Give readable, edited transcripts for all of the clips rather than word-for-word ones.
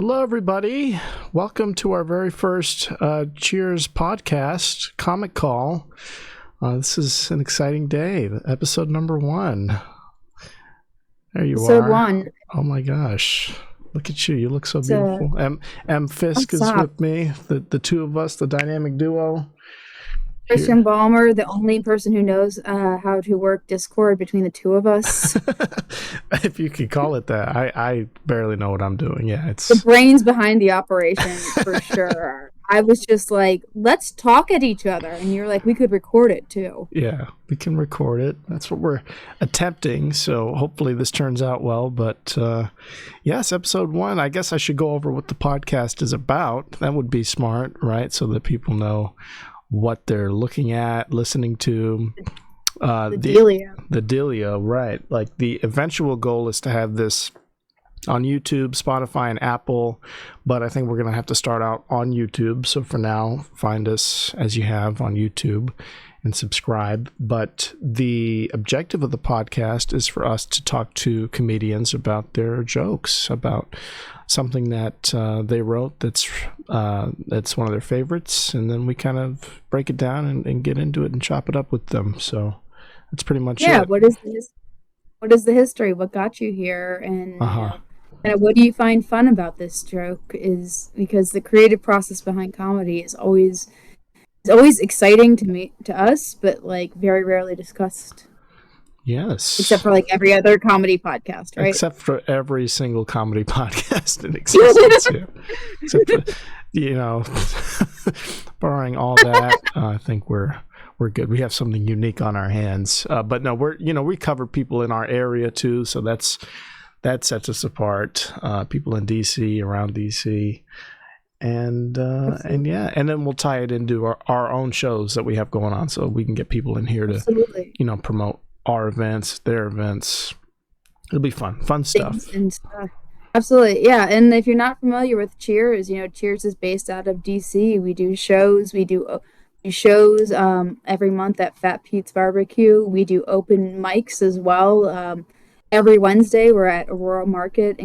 Hello, everybody. Welcome to our very first Cheers podcast, Comic Call. This is an exciting day, episode number 1. There you Episode are. 1. Oh my gosh. Look at you. You look so beautiful. M. Fisk is with me, the two of us, the dynamic duo. Christian Balmer, the only person who knows how to work Discord between the two of us. If you could call it that. I barely know what I'm doing. Yeah, it's the brains behind the operation for sure. I was just like, let's talk at each other. And you're like, we could record it too. Yeah, we can record it. That's what we're attempting. So hopefully this turns out well. But yes, episode 1. I guess I should go over what the podcast is about. That would be smart, right? So that people know what they're looking at, listening to. The dealio, right. Like the eventual goal is to have this on YouTube, Spotify, and Apple, but I think we're going to have to start out on YouTube. So for now, find us as you have on YouTube and subscribe. But the objective of the podcast is for us to talk to comedians about their jokes, about something that they wrote that's one of their favorites, and then we kind of break it down and get into it and chop it up with them. So that's pretty much it. Yeah, what is the history? What got you here? And and what do you find fun about this joke? Is because the creative process behind comedy is always exciting to us, but like very rarely discussed. Yes. Except for like every other comedy podcast, right? Except for every single comedy podcast in existence. Except for, barring all that, I think we're good. We have something unique on our hands. But no, we cover people in our area too, so that sets us apart. People in DC, around DC. And then we'll tie it into our own shows that we have going on, so we can get people in here to promote our events, their events. It'll be fun stuff. And stuff. Absolutely, yeah. And if you're not familiar with Cheers, Cheers is based out of DC. We do shows. We do shows every month at Fat Pete's Barbecue. We do open mics as well. Every Wednesday, we're at Aurora Market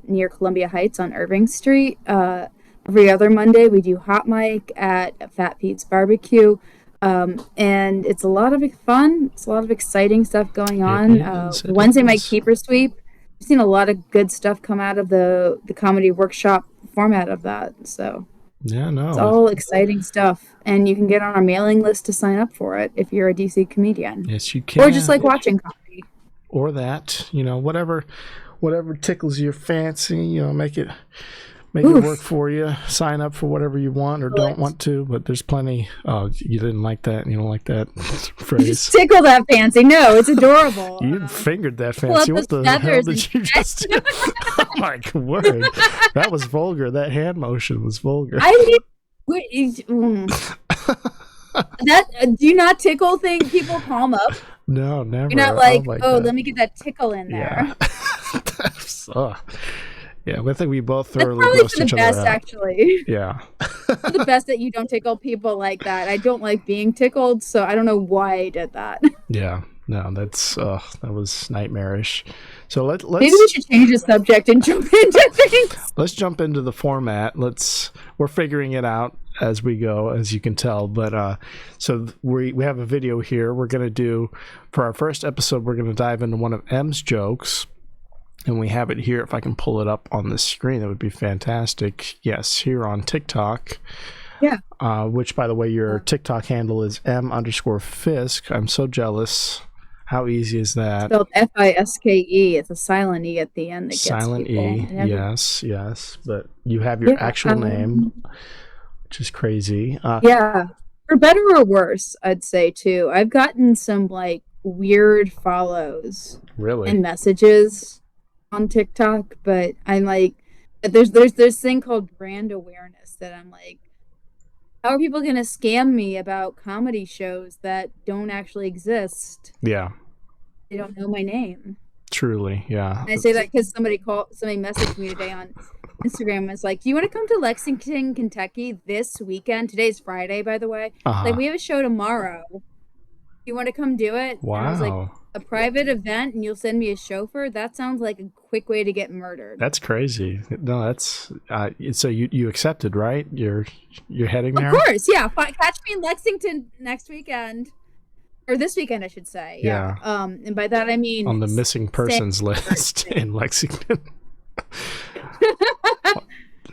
near Columbia Heights on Irving Street. Every other Monday, we do hot mic at Fat Pete's Barbecue. And it's a lot of fun. It's a lot of exciting stuff going on. Wednesday Night Keeper Sweep. I've seen a lot of good stuff come out of the comedy workshop format of that. So it's all exciting stuff. And you can get on our mailing list to sign up for it if you're a DC comedian. Yes, you can. Or just like watching comedy. Or that, whatever tickles your fancy, make it work for you. Sign up for whatever you want or don't want to, but there's plenty. Oh, you didn't like that? You don't like that phrase? Just tickle that fancy. No, it's adorable. You fingered that fancy. What the hell did you just do? Oh my word. That was vulgar. That hand motion was vulgar. Do you not tickle people palm up? No, never. You're not like, let me get that tickle in there. Yeah. Yeah, I think we both thoroughly grossed each other out. That's probably for the best, actually. Yeah. It's the best that you don't tickle people like that. I don't like being tickled, so I don't know why I did that. Yeah. No, that was nightmarish. So maybe we should change the subject and jump into things. Let's jump into the format. We're figuring it out as we go, as you can tell. But so we have a video here. We're gonna do for our first episode. We're gonna dive into one of M's jokes. And we have it here. If I can pull it up on the screen, that would be fantastic. Yes, here on TikTok. Yeah. Which, by the way, your TikTok handle is M_Fisk. I'm so jealous. How easy is that? Spelled Fiske. It's a silent E at the end. Silent E. Yes. But you have your actual name, which is crazy. Yeah. For better or worse, I'd say, too. I've gotten some, weird follows. Really? And messages on TikTok, but I'm like, there's this thing called brand awareness that I'm like, how are people gonna scam me about comedy shows that don't actually exist? Yeah, they don't know my name. Truly, yeah. And I say that because somebody messaged me today on Instagram and was like, do you want to come to Lexington, Kentucky this weekend? Today's Friday, by the way. We have a show tomorrow. You want to come do it? And I was like, Wow. a private event and you'll send me a chauffeur? That sounds like a quick way to get murdered. That's crazy. No, that's so you accepted, right? You're heading Of there? course, yeah. Catch me in Lexington next weekend. Or this weekend, I should say. Yeah. Yeah. And by that I mean On the missing persons list in Lexington.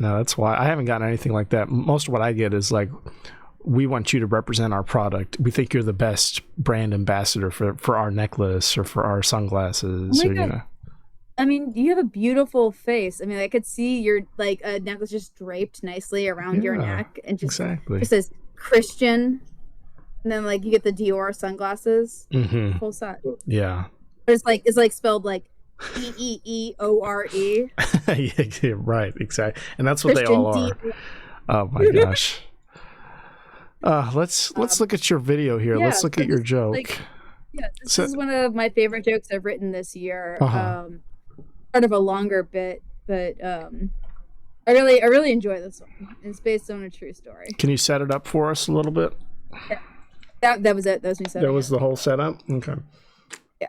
No, that's why I haven't gotten anything like that. Most of what I get is like, we want you to represent our product. We think you're the best brand ambassador for our necklace or for our sunglasses. Oh or my God. I mean, you have a beautiful face. I mean, I could see your like a necklace just draped nicely around your Yeah, neck and exactly. just says Christian. And then like you get the Dior sunglasses. Mm-hmm. Full set. Yeah. But it's like spelled like Eeeore. Yeah, right, exactly. And that's what Christian they all are. Oh my gosh. Let's look at your video here. Yeah, let's look so at your this, joke. like, yeah, this So, is one of my favorite jokes I've written this year. Uh-huh. Part of a longer bit, but I really enjoy this one. It's based on a true story. Can you set it up for us a little bit? That was it. That was me setting That was it. the whole setup? Okay. Yeah.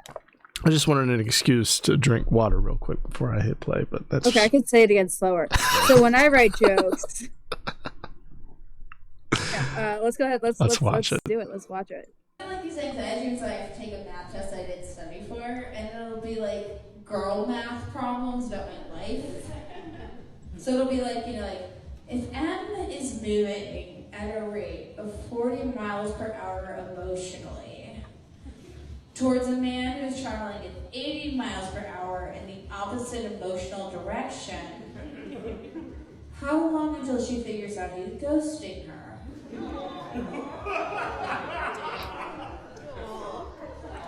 I just wanted an excuse to drink water real quick before I hit play, but that's Okay, I could say it again slower. So when I write jokes, let's go ahead. Let's watch it. do it. Let's watch it. Like these anxiety dreams, I have to take a math test I didn't study for, and it'll be like girl math problems about my life. So it'll be like, like if M is moving at a rate of 40 miles per hour emotionally towards a man who's traveling at 80 miles per hour in the opposite emotional direction, how long until she figures out he's ghosting her?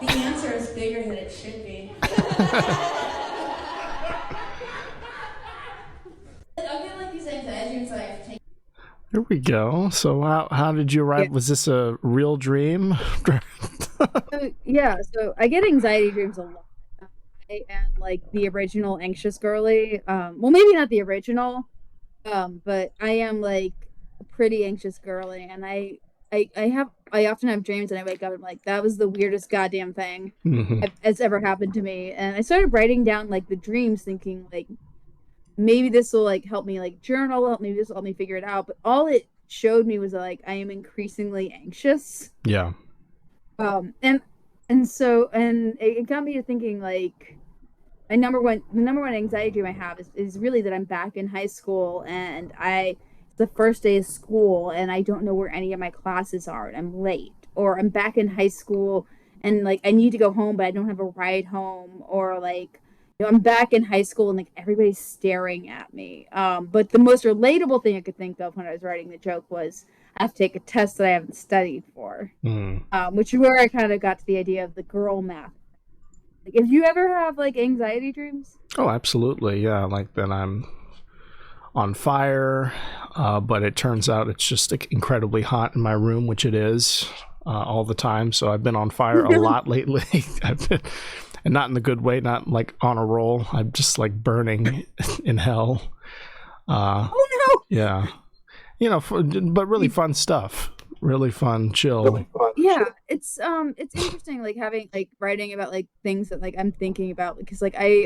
The answer is bigger than it should be. I'll get like these anxiety dreams I have to take. There we go. So how did you arrive? Yeah. Was this a real dream? So I get anxiety dreams a lot. I am like the original anxious girly. Well, maybe not the original, but I am like a pretty anxious girly, and I often have dreams and I wake up and I'm like, that was the weirdest goddamn thing that's ever happened to me. And I started writing down like the dreams, thinking like maybe this will like help me like journal, maybe this will help me figure it out. But all it showed me was like I am increasingly anxious. Yeah. And it got me to thinking like the number one anxiety dream I have is really that I'm back in high school and it's the first day of school and I don't know where any of my classes are and I'm late, or I'm back in high school and like I need to go home but I don't have a ride home, or like I'm back in high school and like everybody's staring at me. But the most relatable thing I could think of when I was writing the joke was I have to take a test that I haven't studied for, which is where I kind of got to the idea of the girl math. Like, if you ever have like anxiety dreams? Oh, absolutely. Yeah. Like that I'm on fire, but it turns out it's just like, incredibly hot in my room, which it is all the time. So I've been on fire a lot lately. And not in the good way, not like on a roll. I'm just like burning in hell. Oh no! Yeah. But really fun stuff. Really fun, chill. Yeah, it's interesting like having like writing about like things that like I'm thinking about, because like I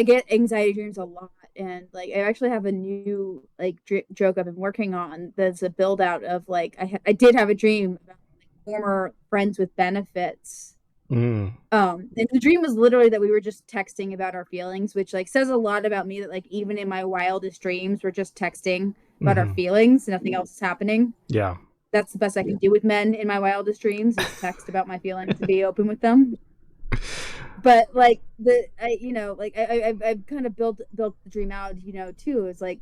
get anxiety dreams a lot, and like I actually have a new like joke I've been working on that's a build out of like I did have a dream about like, former friends with benefits. And the dream was literally that we were just texting about our feelings, which like says a lot about me, that like even in my wildest dreams we're just texting about our feelings, nothing else is happening. Yeah, that's the best I can do with men in my wildest dreams, is text about my feelings and be open with them. But like I've kind of built the dream out, too. It's like,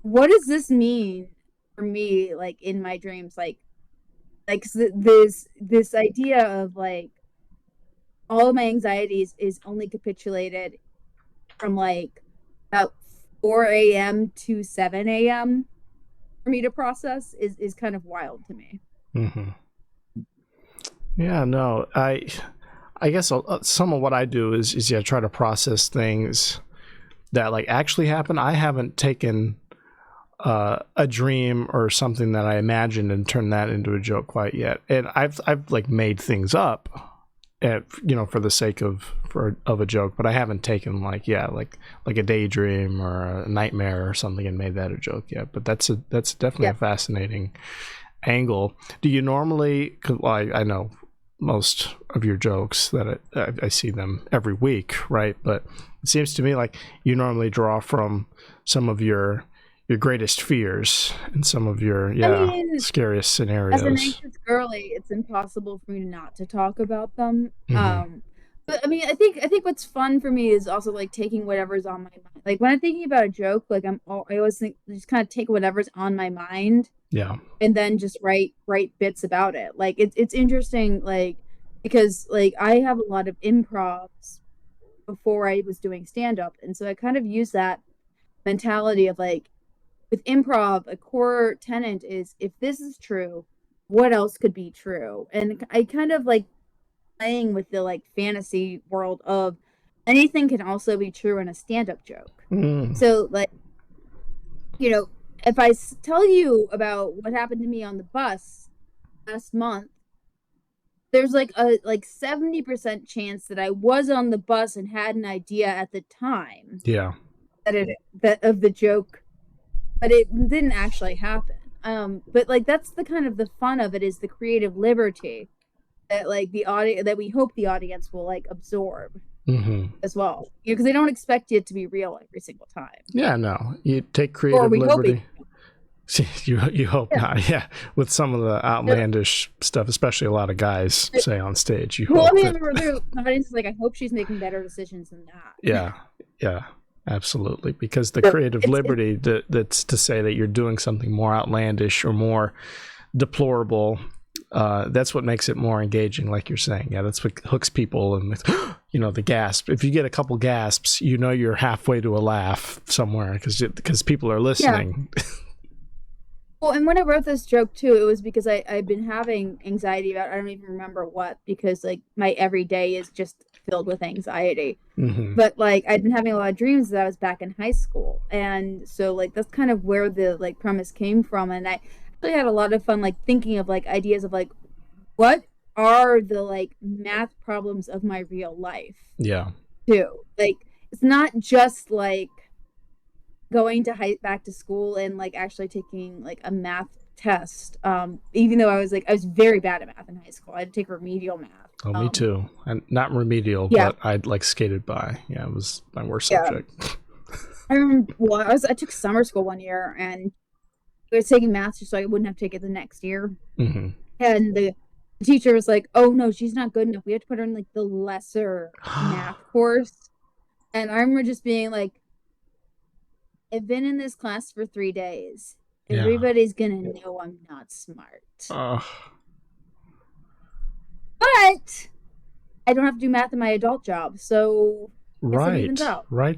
what does this mean for me, like in my dreams, like this idea of like all of my anxieties is only capitulated from like about 4 a.m. to 7 a.m. for me to process is kind of wild to me. Yeah, no, I guess some of what I do is try to process things that like actually happen. I haven't taken a dream or something that I imagined and turned that into a joke quite yet. And I've like made things up, for the sake of a joke, but I haven't taken like a daydream or a nightmare or something and made that a joke yet. But that's definitely a fascinating angle. Do you normally? 'Cause, well, I know most of your jokes that I see them every week, right? But it seems to me like you normally draw from some of your greatest fears and some of your scariest scenarios. As an anxious girly, it's impossible for me not to talk about them. But I mean, I think what's fun for me is also like taking whatever's on my mind. Like when I'm thinking about a joke, like I always think just kind of take whatever's on my mind. Yeah. And then just write bits about it. Like it's interesting, like because like I have a lot of improvs before I was doing stand up, and so I kind of use that mentality of like with improv, a core tenet is if this is true, what else could be true? And I kind of like playing with the like fantasy world of anything can also be true in a stand-up joke. So like, if I tell you about what happened to me on the bus last month, there's like a 70% chance that I was on the bus and had an idea at the time. Yeah. That of the joke, but it didn't actually happen. But like that's the kind of the fun of it is the creative liberty that like the audience that we hope the audience will like absorb as well, because they don't expect it to be real every single time. Yeah, no, you take creative liberty. You hope not, yeah. With some of the outlandish stuff, especially a lot of guys say on stage. The audience is like, I hope she's making better decisions than that. Yeah. Absolutely, because the creative liberty that's to say that you're doing something more outlandish or more deplorable, that's what makes it more engaging, like you're saying. Yeah, that's what hooks people, and the gasp. If you get a couple gasps, you're halfway to a laugh somewhere because people are listening. Yeah. Well, and when I wrote this joke too, it was because I've been having anxiety about I don't even remember what, because like my everyday is just filled with anxiety. But like I'd been having a lot of dreams that I was back in high school, and so like that's kind of where the like premise came from. And I actually had a lot of fun like thinking of like ideas of like what are the like math problems of my real life. Yeah. Too, like it's not just like going to back to school and like actually taking like a math test. Even though I was very bad at math in high school, I had to take remedial math. Oh, me too. And not remedial, but I'd like skated by. Yeah, it was my worst subject. I remember I took summer school one year and I was taking math just so I wouldn't have to take it the next year. And the teacher was like, "Oh no, she's not good enough. We have to put her in like the lesser math course." And I remember just being like, I've been in this class for 3 days. Everybody's gonna know I'm not smart. But I don't have to do math in my adult job, so right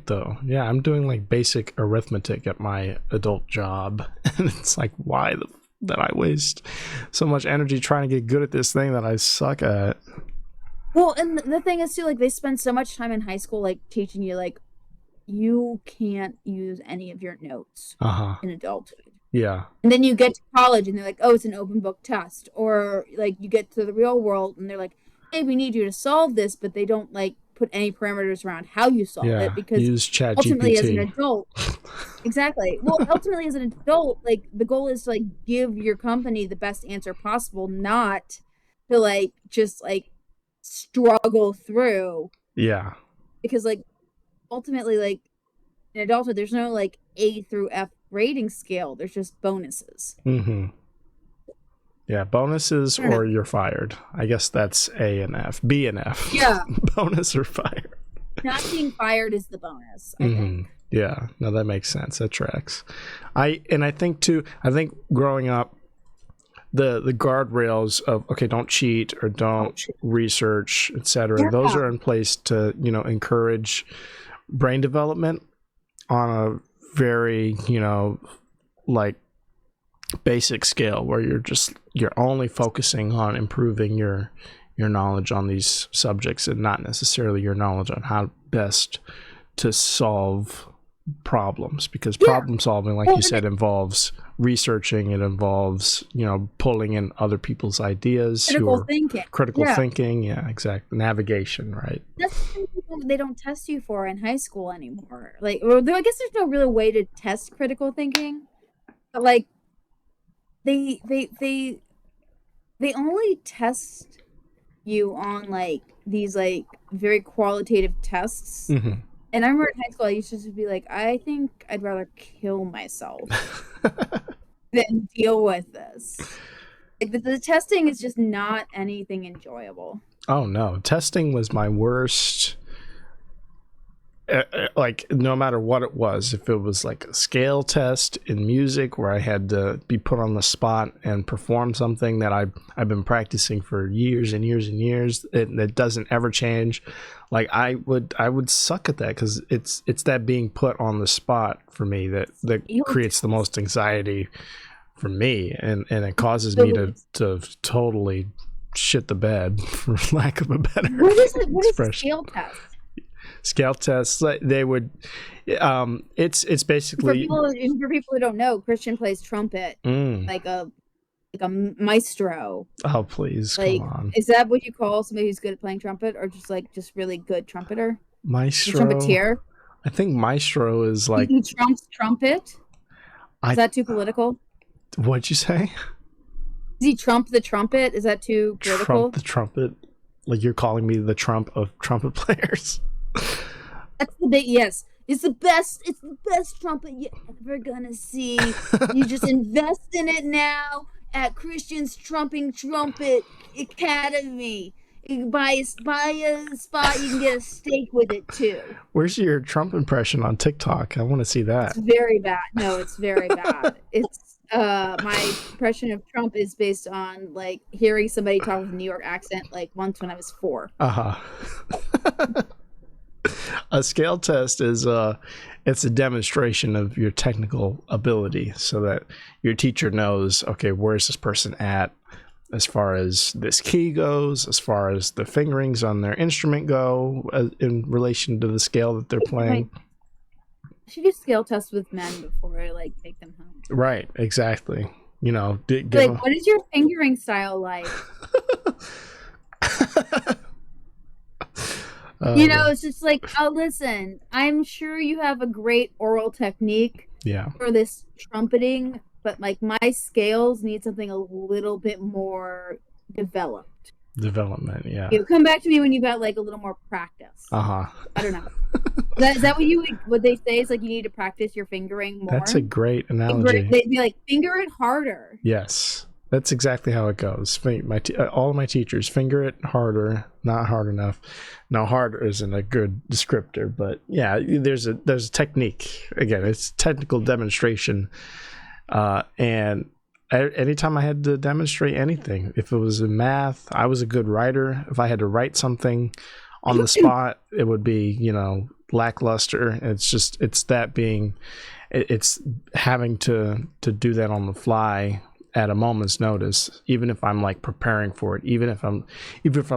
though. Yeah, I'm doing like basic arithmetic at my adult job, and it's like why that I waste so much energy trying to get good at this thing that I suck at. Well, and the thing is too, like they spend so much time in high school like teaching you like you can't use any of your notes in adulthood. Yeah. And then you get to college and they're like, oh, it's an open book test. Or like you get to the real world and they're like, hey, we need you to solve this, but they don't like put any parameters around how you solve it, because use ultimately ChatGPT. as an adult exactly. Well, ultimately as an adult, like the goal is to like give your company the best answer possible, not to like just like struggle through. Yeah. Because like ultimately like in adulthood there's no like A through F rating scale, there's just bonuses. Yeah, bonuses or you're fired. I guess that's A and F. B and F. Yeah. Bonus or fired. Not being fired is the bonus, I think. Yeah, no, that makes sense. That tracks. I think growing up, the guardrails of don't cheat or don't research, etc. Those are in place to encourage brain development on a very like basic scale, where you're only focusing on improving your knowledge on these subjects and not necessarily your knowledge on how best to solve problems, because Yeah. problem solving, like Well, you said, involves researching. It involves, pulling in other people's ideas, critical thinking. critical Yeah. thinking. Yeah, exactly. Navigation, right? That's something they don't test you for in high school anymore. Like, well, I guess there's no real way to test critical thinking, but like they only test you on like these like very qualitative tests. Mm-hmm. And I remember in high school I used to just be like, I think I'd rather kill myself than deal with this. Like the testing is just not anything enjoyable. Oh no, testing was my worst. Like, no matter what it was, if it was like a scale test in music where I had to be put on the spot and perform something that I've been practicing for years and years and years, that doesn't ever change, like I would suck at that, because it's that being put on the spot for me that creates the most anxiety for me, and it causes me to totally shit the bed, for lack of a better expression. What is a scale test? Scale tests, they would, it's basically for people who don't know, Christian plays trumpet like a maestro. Oh please, like, come on. Is that what you call somebody who's good at playing trumpet, or just really good trumpeter? Maestro. Trumpetier. I think maestro is like he trumps trumpet. Is that too political? What'd you say? Does he trump the trumpet? Is that too political? Trump the trumpet? Like you're calling me the Trump of trumpet players? That's the big yes. It's the best trumpet you're ever gonna see. You just invest in it now at Christian's Trumpet Academy. You can buy a spot. You can get a steak with it too. Where's your Trump impression on TikTok? I want to see that. It's very bad. No, it's very bad. It's my impression of Trump is based on like hearing somebody talk with a New York accent like once when I was 4. A scale test is it's a demonstration of your technical ability, so that your teacher knows, okay, where's this person at as far as this key goes, as far as the fingerings on their instrument go, in relation to the scale that they're playing. I should do scale tests with men before I like take them home. Right, exactly. What is your fingering style like? It's just like, oh, listen, I'm sure you have a great oral technique for this trumpeting, but like my scales need something a little bit more developed. Development, yeah. Come back to me when you've got like a little more practice. I don't know. Is that what they say? Is like you need to practice your fingering more? That's a great analogy. They'd be like, finger it harder. Yes. That's exactly how it goes. All of my teachers, finger it harder, not hard enough. Now, harder isn't a good descriptor, but yeah, there's a technique. Again, it's technical demonstration. And anytime I had to demonstrate anything, if it was in math, I was a good writer. If I had to write something on the spot, it would be, lackluster. It's having to do that on the fly at a moment's notice, even if I'm like preparing for it, even if I'm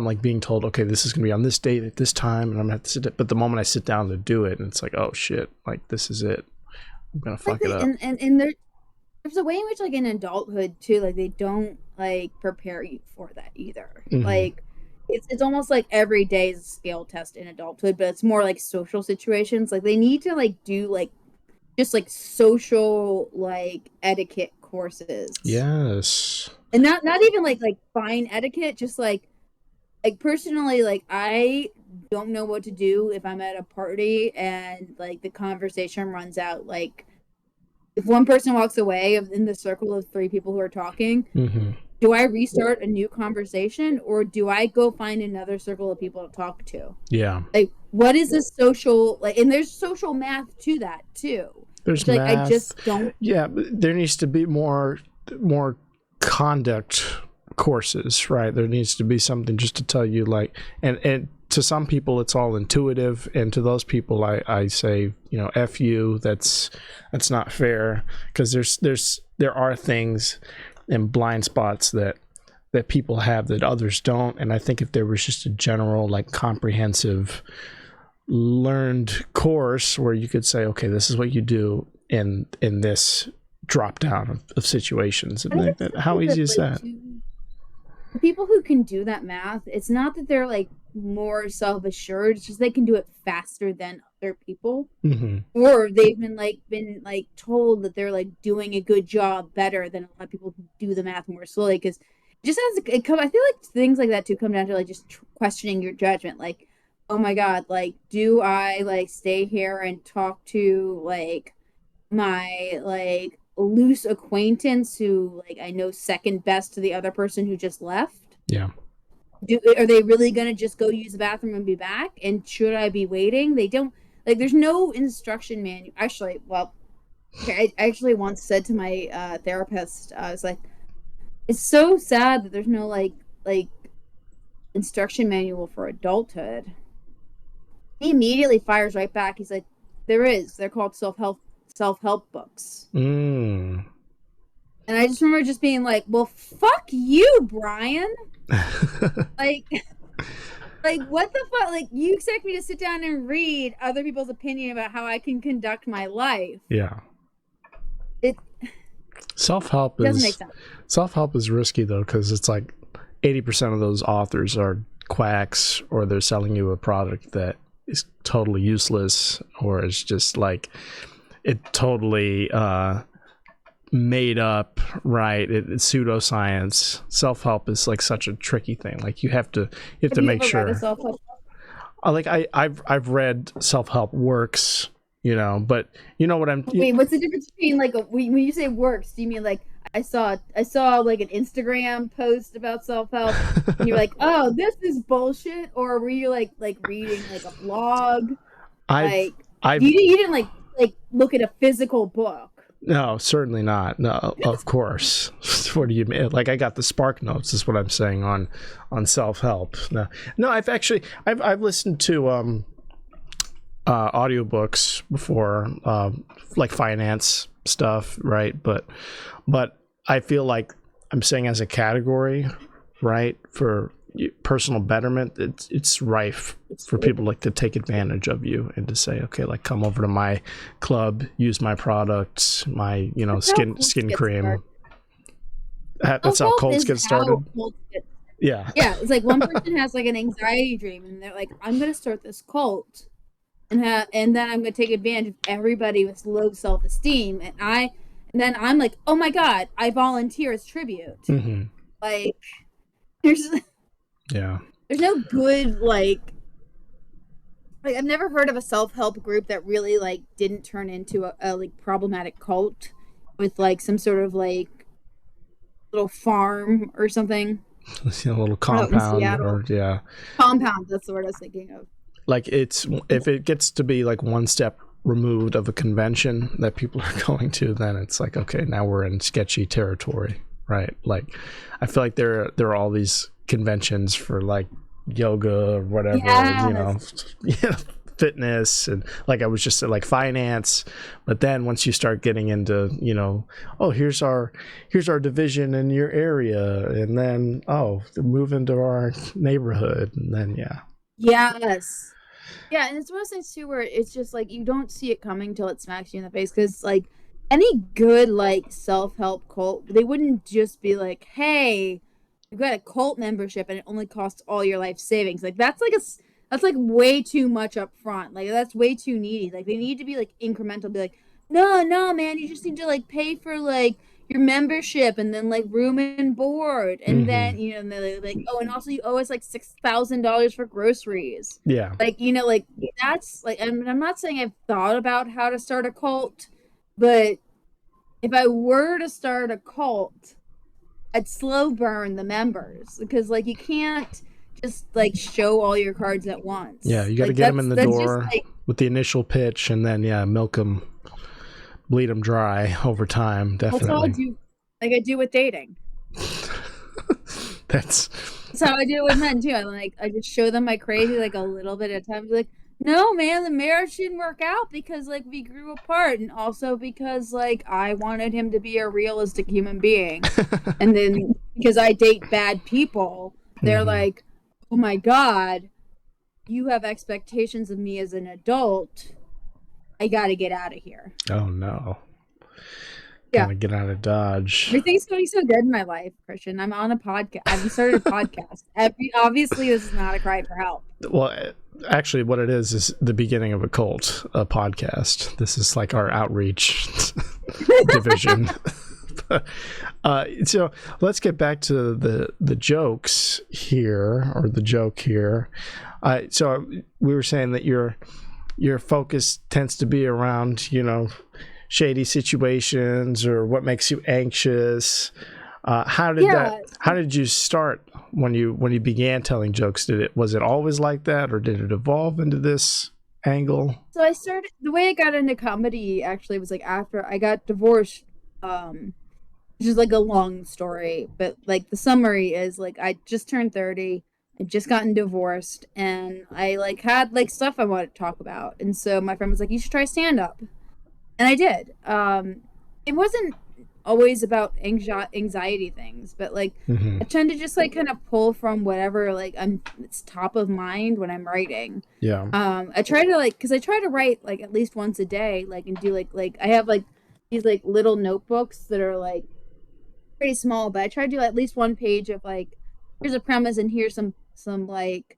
like being told, okay, this is gonna be on this date at this time, and I'm gonna have to sit. But the moment I sit down to do it, and it's like, oh shit, like this is it. I'm gonna fuck it up. And there's a way in which, like in adulthood too, like they don't like prepare you for that either. Mm-hmm. Like it's almost like every day is a scale test in adulthood, but it's more like social situations. Like they need to like do like just like social like etiquette courses. Yes. And not even like fine etiquette, just like personally, like I don't know what to do if I'm at a party and like the conversation runs out. Like if one person walks away in the circle of 3 people who are talking, mm-hmm. do I restart a new conversation, or do I go find another circle of people to talk to? Yeah. Like what is the social, like, and there's social math to that too. There's math. Like I just don't. Yeah, there needs to be more conduct courses, right? There needs to be something just to tell you, like, and to some people it's all intuitive, and to those people I say, F you, that's not fair, because there are things and blind spots that people have that others don't. And I think if there was just a general like comprehensive learned course where you could say, okay, this is what you do in this drop down of situations, and like that. How easy is that? The people who can do that math, it's not that they're like more self-assured, it's just they can do it faster than other people, or they've been told that they're like doing a good job better than a lot of people who do the math more slowly. Because just as I feel like things like that too come down to like just questioning your judgment, like, oh my god, like, do I like stay here and talk to like my like loose acquaintance who like I know second best to the other person who just left? Yeah. Are they really gonna just go use the bathroom and be back? And should I be waiting? They don't like. There's no instruction manual. Actually, well, I actually once said to my therapist, I was like, it's so sad that there's no like instruction manual for adulthood. He immediately fires right back. He's like, there is. They're called self-help books. And I just remember just being like, well, fuck you, Brian. like what the fuck? Like, you expect me to sit down and read other people's opinion about how I can conduct my life? Yeah. Self-help doesn't make sense. Self-help is risky though, because it's like 80% of those authors are quacks, or they're selling you a product that is totally useless, or is just like it totally made up, right? It's pseudoscience. Self-help is like such a tricky thing. Like you have to make sure. Like I've read self-help works, but you know what I'm. Wait, what's the difference between like when you say works? Do you mean like I saw like an Instagram post about self-help, and you're like, oh, this is bullshit, or were you like reading like a blog? You didn't like look at a physical book. No, certainly not. No, of course. What do you mean? Like, I got the Spark Notes is what I'm saying on self-help. No, I've listened to audiobooks before, like finance stuff, right? But I feel like I'm saying as a category, right, for personal betterment, it's rife for people like to take advantage of you and to say, okay, like come over to my club, use my products, my skin cream. That's how cults get started. Yeah, it's like one person has like an anxiety dream, and they're like, I'm gonna start this cult, and then I'm gonna take advantage of everybody with low self-esteem, and then I'm like, oh my god, I volunteer as tribute. Like, there's no good like I've never heard of a self-help group that really like didn't turn into a like problematic cult with like some sort of like little farm or something. A little compound, compound. That's the word I was thinking of. Like if it gets to be like one step removed of a convention that people are going to, then it's like, okay, now we're in sketchy territory, right? Like I feel like there are all these conventions for like yoga or whatever, fitness, and like I was just like finance. But then once you start getting into oh, here's our division in your area, and then move into our neighborhood, and then yes. Yeah, and it's one of those things too where it's just like you don't see it coming till it smacks you in the face, because like any good like self-help cult, they wouldn't just be like, hey, you've got a cult membership and it only costs all your life savings. Like that's like way too much up front. Like that's way too needy. Like they need to be like incremental, be like, no man, you just need to like pay for like your membership and then like room and board, and then and they're like, oh, and also you owe us like $6,000 for groceries. Yeah, like like that's like, and I'm not saying I've thought about how to start a cult, but if I were to start a cult, I'd slow burn the members, because like you can't just like show all your cards at once. Yeah, you got to get them in the door with the initial pitch, and then milk them. Bleed them dry over time, definitely. That's all I do, like I do with dating. That's how I do it with men too. I just show them my crazy like a little bit at a time. Like, no man, the marriage didn't work out because like we grew apart, and also because like I wanted him to be a realistic human being. And then because I date bad people, they're like, oh my god, you have expectations of me as an adult, I got to get out of here. Oh no. Yeah. Gotta get out of Dodge. Everything's going so good in my life, Christian. I'm on a podcast. I've started a podcast. Obviously, this is not a cry for help. Well, actually, what it is the beginning of a cult, a podcast. This is like our outreach division. So let's get back to the jokes here, or the joke here. So we were saying that your focus tends to be around, shady situations or what makes you anxious. How did you start when you began telling jokes? Was it always like that, or did it evolve into this angle? So I started, the way I got into comedy actually was like after I got divorced, which is like a long story, but like the summary is like I just turned 30, I just gotten divorced, and I like had like stuff I wanted to talk about, and so my friend was like, you should try stand-up. And I did. It wasn't always about anxiety things, but like I tend to just like kind of pull from whatever like it's top of mind when I'm writing. Yeah. I try to because I try to write like at least once a day, like, and do like I have like these like little notebooks that are like pretty small, but I try to do at least one page of like, here's a premise and here's some like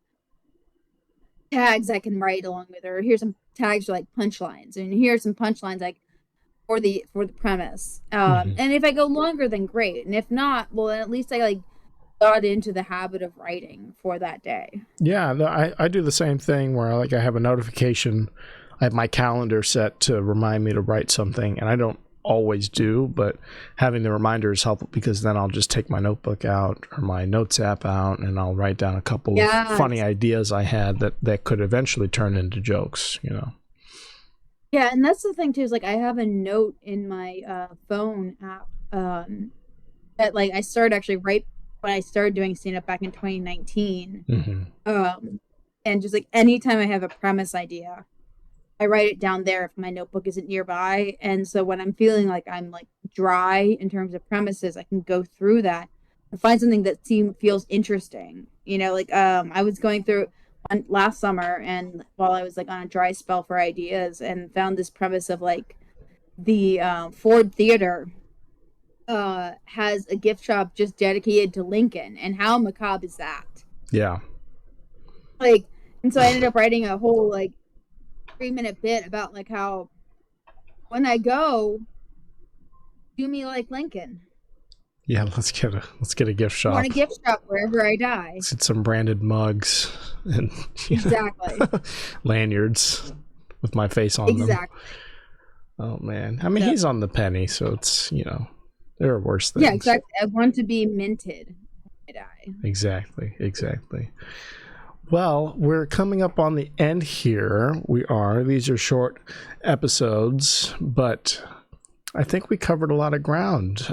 tags I can write along with, or here's some tags for like punchlines, and here's some punchlines like for the premise. And if I go longer, then great, and if not, well, then at least I like got into the habit of writing for that day. Yeah, I do the same thing where I have a notification. I have my calendar set to remind me to write something, and I don't always do, but having the reminder is helpful, because then I'll just take my notebook out or my notes app out, and I'll write down a couple of funny ideas I had that could eventually turn into jokes, Yeah, and that's the thing too, is like I have a note in my phone app that like I started actually right when I started doing stand-up back in 2019. And just like anytime I have a premise idea, I write it down there if my notebook isn't nearby. And so when I'm feeling like I'm like dry in terms of premises, I can go through that and find something that feels interesting. I was going through one last summer, and while I was like on a dry spell for ideas, and found this premise of like the Ford Theater has a gift shop just dedicated to Lincoln, and how macabre is that? Yeah. And so I ended up writing a whole like 3-minute bit about like how when I go, do me like Lincoln. Yeah, let's get a gift shop. I want a gift shop wherever I die. Let's get some branded mugs and exactly lanyards with my face on them. Oh man, I mean he's on the penny, so it's there are worse things. Yeah, exactly. I want to be minted when I die. Exactly. Well, we're coming up on the end here. These are short episodes, but I think we covered a lot of ground.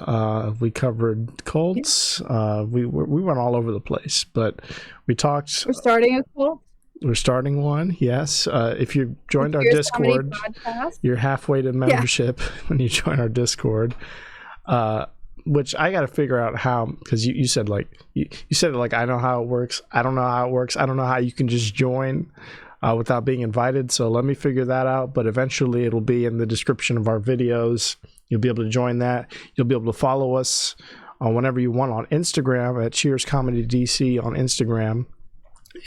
We covered cults. We went all over the place, but we talked. We're starting a cult. We're starting one, yes. If you joined our Discord, you're halfway to membership when you join our Discord. Which I got to figure out how, because you said you said it like I know how it works. I don't know how it works. I don't know how you can just join without being invited. So let me figure that out. But eventually it'll be in the description of our videos. You'll be able to join that. You'll be able to follow us whenever you want on Instagram at Cheers Comedy DC on Instagram.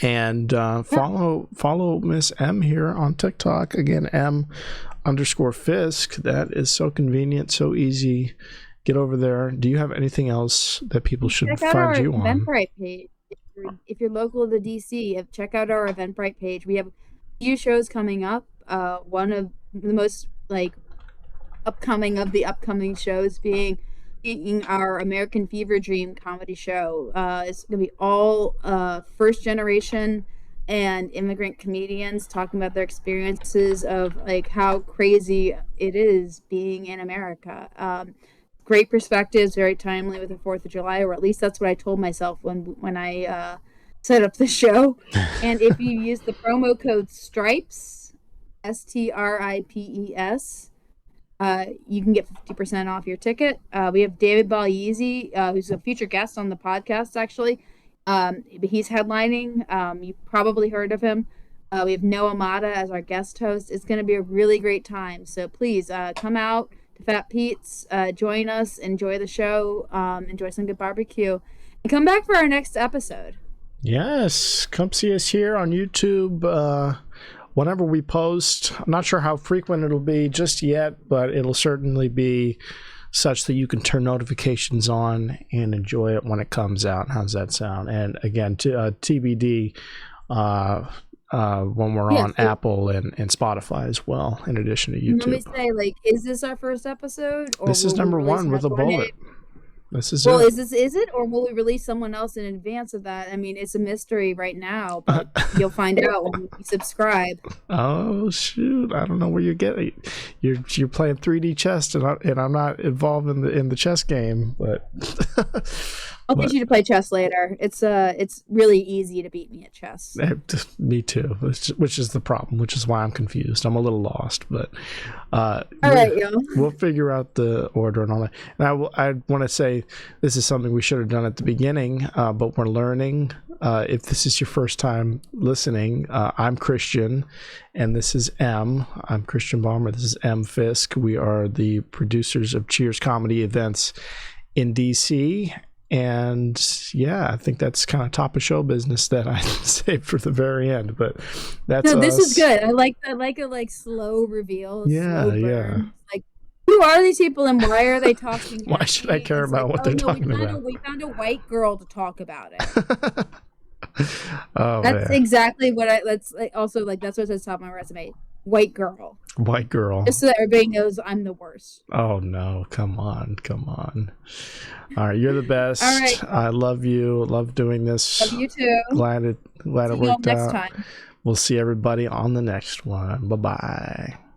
And follow Miss M here on TikTok. Again, M_Fisk. That is so convenient, so easy. Get over there. Do you have anything else that people should find you on? Eventbrite page. If you're local to DC, check out our Eventbrite page. We have a few shows coming up. One of the most upcoming shows being our American Fever Dream comedy show. It's gonna be all first generation and immigrant comedians talking about their experiences of like how crazy it is being in America. Great perspectives, very timely with the 4th of July, or at least that's what I told myself when I set up the show. And if you use the promo code STRIPES, STRIPES, you can get 50% off your ticket. We have David Bagliese, who's a future guest on the podcast, actually. He's headlining. You've probably heard of him. We have Noah Mata as our guest host. It's going to be a really great time. So please come out to Fat Pete's, join us, enjoy the show, enjoy some good barbecue, and come back for our next episode. Yes, come see us here on YouTube whenever we post. I'm not sure how frequent it'll be just yet, but it'll certainly be such that you can turn notifications on and enjoy it when it comes out. How's that sound? And again, TBD when we're on Apple and Spotify as well, in addition to YouTube. Let me say, like, is this our first episode? Or this is number one with a bullet. This is well, is it, or will we release someone else in advance of that? I mean, it's a mystery right now, but you'll find out when you subscribe. Oh shoot! I don't know where you're getting. You're playing 3D chess, and I'm not involved in the chess game. But I'll teach you to play chess later. It's really easy to beat me at chess. Me too. Which is the problem. Which is why I'm confused. I'm a little lost, but all right, y'all. We'll figure out the order and all that. And I want to say this is something we should have done at the beginning, but we're learning. If this is your first time listening, I'm Christian, and this is M. I'm Christian Balmer. This is M. Fisk. We are the producers of Cheers Comedy events in DC. And yeah, I think that's kind of top of show business that I saved for the very end. But that's no, this is good. I like a slow reveal. Yeah, slow burn. yeah. Like, who are these people and why are they talking? Why should I care about what they're talking about? We found a white girl to talk about it. That's exactly what that's also like. That's what's at the top of my resume. White girl. White girl. Just so that everybody knows I'm the worst. Oh no! Come on! All right, you're the best. All right. I love you. Love doing this. Love you too. Glad it worked out. Next time. We'll see everybody on the next one. Bye bye.